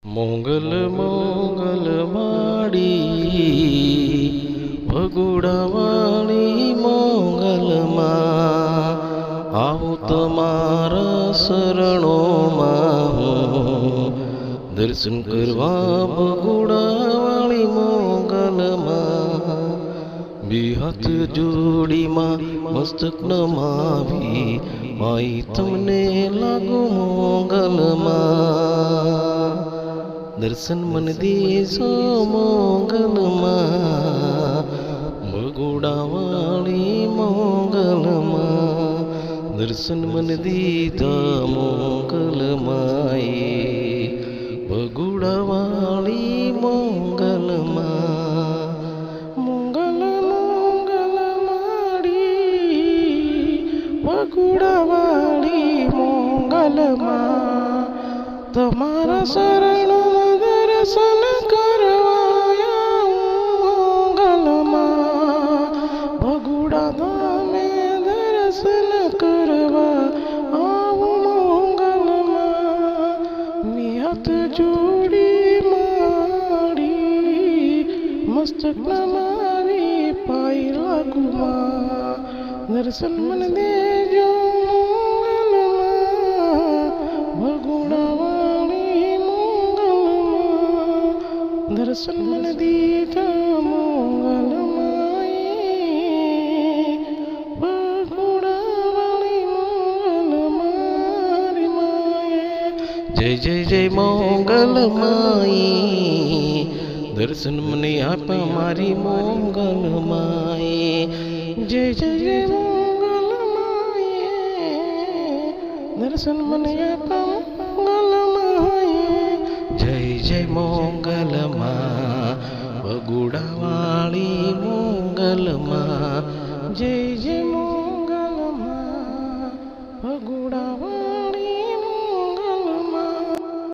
મોગલ મોગલ માડી ભગુડાવાળી મોગલમાં આવું તમારા શરણોમાં હું દર્શન કરવા ભગુડાવાળી મોગલમાં બે હાથ જોડીમાં મસ્તક નમાવી માઈ તમને લાગુ મોગલમાં દર્શન મન દેશો મોગલમાં ભગુડાવાળી મોગલમાં દર્શન મન દીધા મોગલમાએ ભગુડાવાળી મોગલમાં મોગલ મોગલ માડી ભગુડાવાળી મોગલમાં તમારા શરણોમાં દર્શન કરવા મોગલમાં ભગુડા ધામે દર્શન કરવા આવું મોગલમાં નિયત જોડી માડી મસ્તક નમાવી પાઈ લાગુમાં દર્શન મન દેજો મોગલમાં ભગુડાવાળી મોગલમાં દર્શન મન દીધા મોગલમાએ ભગુડાવાળી મોગલમાં માએ જય જય જય મોગલમાએ દર્શન મને આપા મારી મોગલમાએ જય જય જય મોગલમાએ દર્શન મને આપા મોગલમાએ જય જય મોગલમાં ભગુડાવાળી મોગલમાં જય જય મોગલમાં ભગુડાવાળી